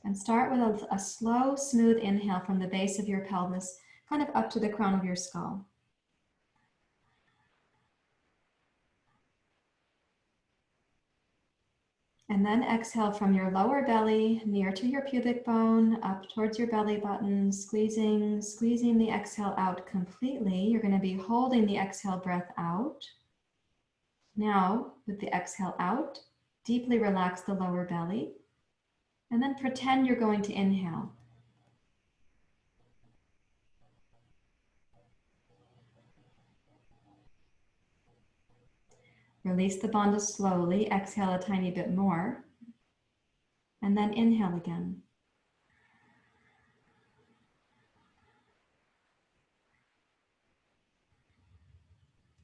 And start with a slow, smooth inhale from the base of your pelvis, kind of up to the crown of your skull. And then exhale from your lower belly, near to your pubic bone, up towards your belly button, squeezing the exhale out completely. You're going to be holding the exhale breath out. Now, with the exhale out, deeply relax the lower belly, and then pretend you're going to inhale. Release the bandha slowly, exhale a tiny bit more, and then inhale again.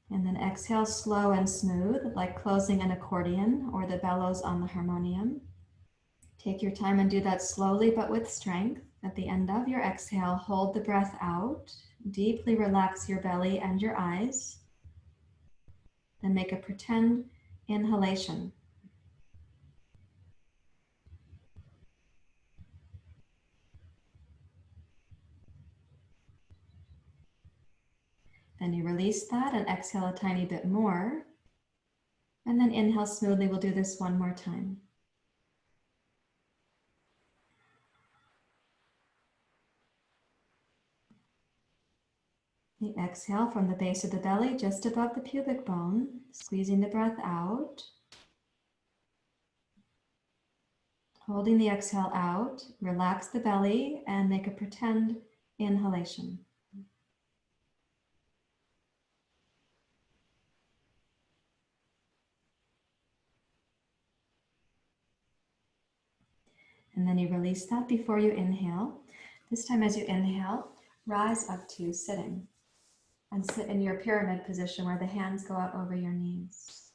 And then exhale slow and smooth, like closing an accordion or the bellows on the harmonium. Take your time and do that slowly but with strength. At the end of your exhale, hold the breath out. Deeply relax your belly and your eyes. Then make a pretend inhalation. Then you release that and exhale a tiny bit more. And then inhale smoothly. We'll do this one more time. The exhale from the base of the belly, just above the pubic bone, squeezing the breath out. Holding the exhale out, relax the belly and make a pretend inhalation. And then you release that before you inhale. This time as you inhale, rise up to sitting and sit in your pyramid position where the hands go out over your knees.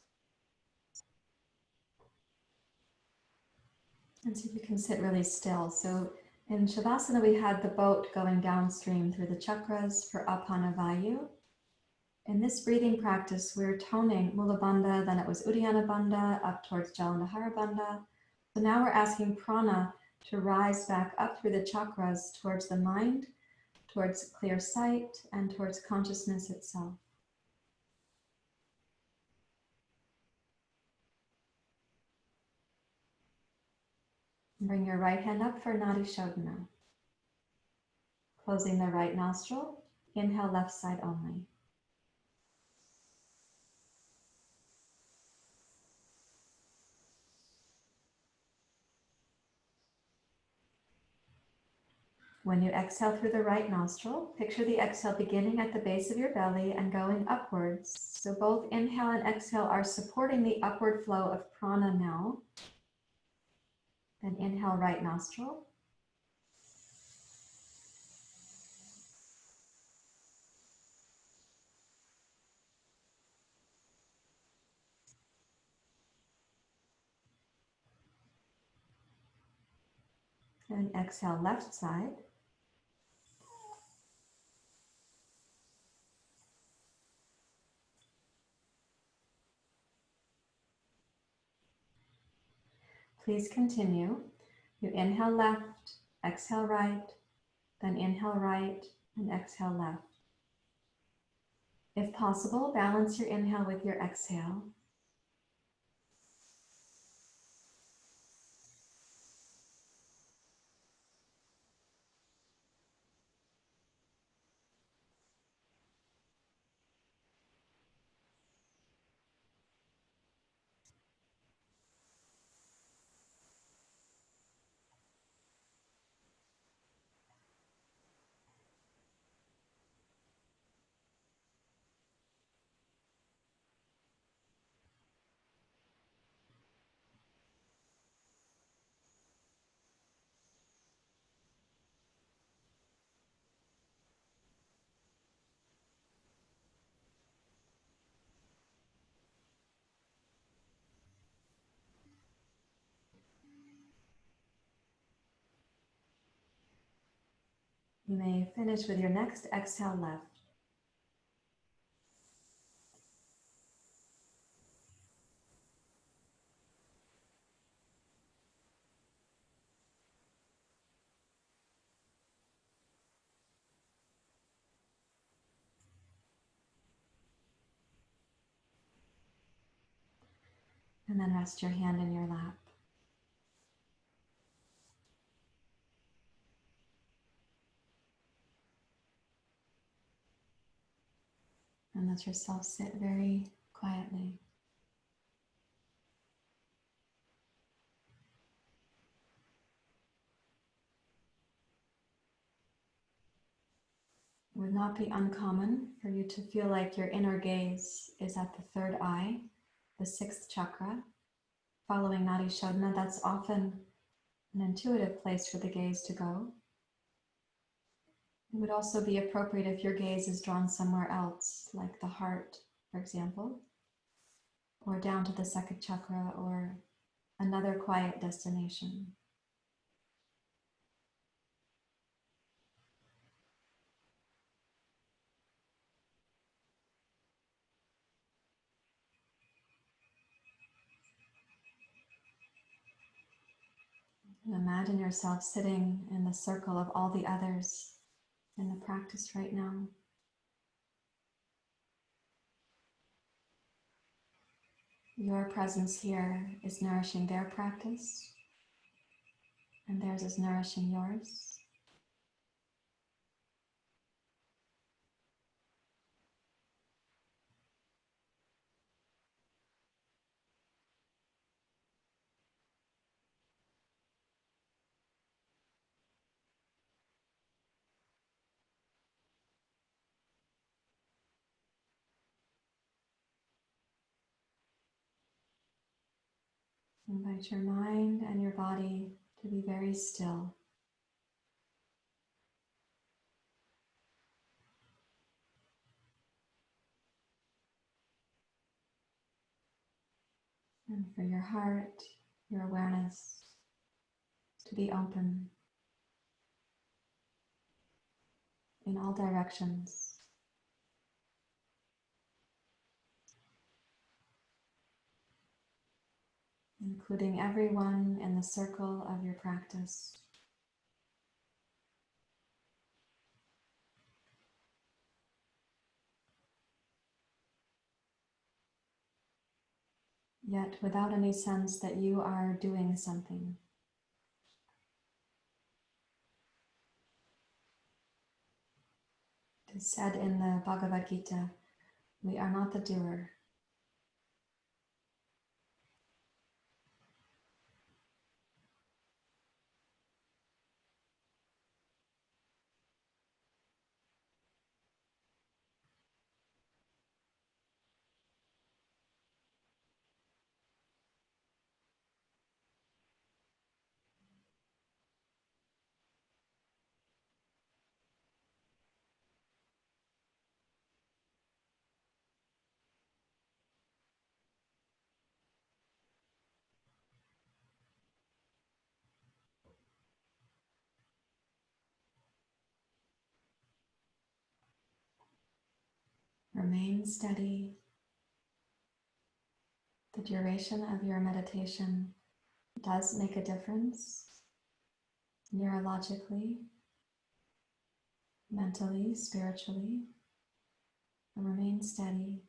And see if you can sit really still. So in Shavasana, we had the boat going downstream through the chakras for Apana Vayu. In this breathing practice, we're toning Mula Bandha, then it was Uddiyana Bandha, up towards Jalandhara Bandha. So now we're asking prana to rise back up through the chakras towards the mind, towards clear sight and towards consciousness itself. Bring your right hand up for Nadi Shodhana. Closing the right nostril, inhale left side only. When you exhale through the right nostril, picture the exhale beginning at the base of your belly and going upwards. So both inhale and exhale are supporting the upward flow of prana now. Then inhale right nostril. And exhale left side. Please continue. You inhale left, exhale right, then inhale right, and exhale left. If possible, balance your inhale with your exhale. You may finish with your next exhale left. And then rest your hand in your lap. And let yourself sit very quietly. It would not be uncommon for you to feel like your inner gaze is at the third eye, the sixth chakra. Following Nadi Shodhana, that's often an intuitive place for the gaze to go. It would also be appropriate if your gaze is drawn somewhere else, like the heart, for example, or down to the second chakra or another quiet destination. And imagine yourself sitting in the circle of all the others in the practice right now. Your presence here is nourishing their practice, and theirs is nourishing yours. Invite your mind and your body to be very still. And for your heart, your awareness to be open in all directions, including everyone in the circle of your practice. yet without any sense that you are doing something. It is said in the Bhagavad Gita, we are not the doer. Remain steady. The duration of your meditation does make a difference neurologically, mentally, spiritually. Remain steady.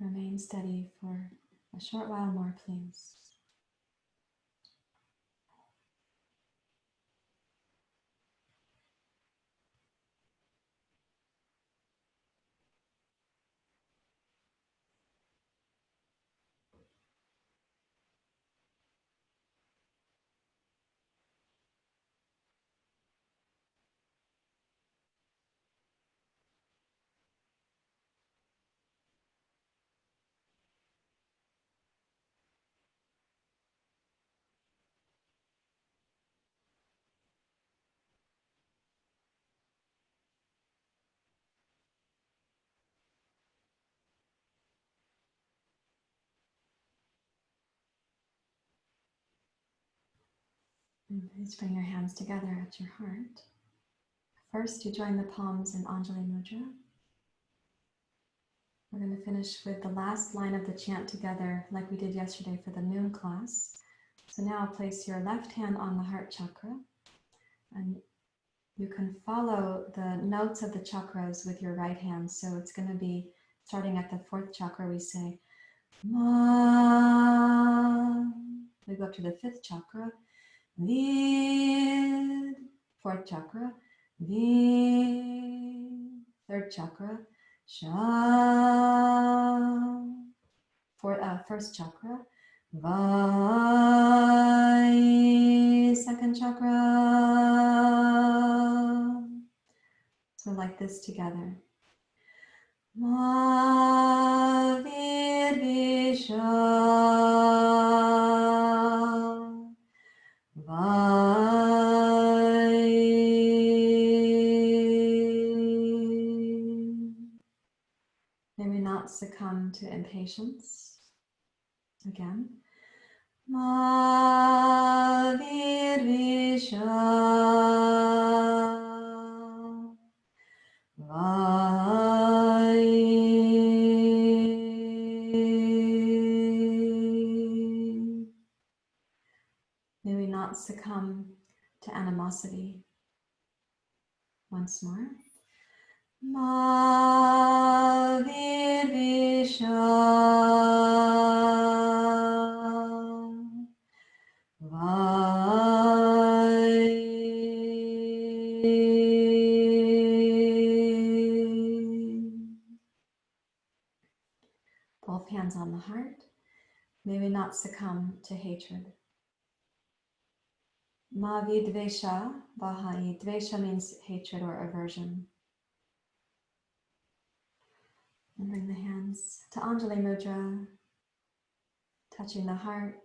Remain steady for a short while more, please. And please bring your hands together at your heart. First, you join the palms in Anjali Mudra. We're going to finish with the last line of the chant together like we did yesterday for the noon class. So now place your left hand on the heart chakra and you can follow the notes of the chakras with your right hand. So it's going to be starting at the fourth chakra, we say Ma. We go up to the fifth chakra, Vid. Fourth chakra, Vid. Third chakra, Sha. First chakra, Vai. Second chakra. So like this together. Ma Vid Visha Vai. May we not succumb to impatience. Again. Ma Vid Visha Vai. May we not succumb to animosity. Once more. Ma virvisha vai. Both hands on the heart. May we not succumb to hatred. Ma vidvesha vahai. Dvesha means hatred or aversion. And bring the hands to Anjali Mudra, touching the heart.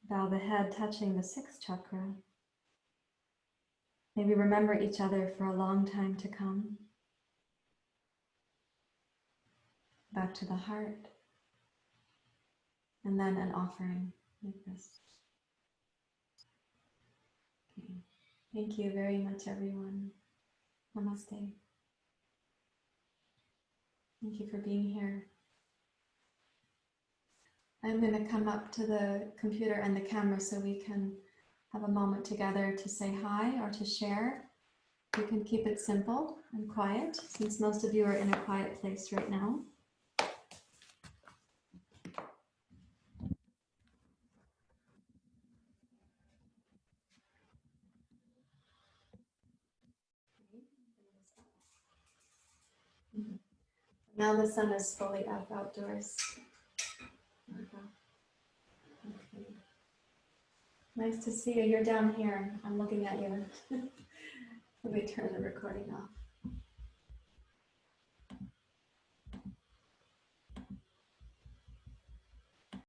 Bow the head, touching the sixth chakra. May we remember each other for a long time to come. Back to the heart. And then an offering like this. Okay. Thank you very much, everyone. Namaste. Thank you for being here. I'm going to come up to the computer and the camera so we can have a moment together to say hi or to share. You can keep it simple and quiet since most of you are in a quiet place right now. Now the sun is fully up outdoors. Okay. Nice to see you. You're down here. I'm looking at you. Let me turn the recording off.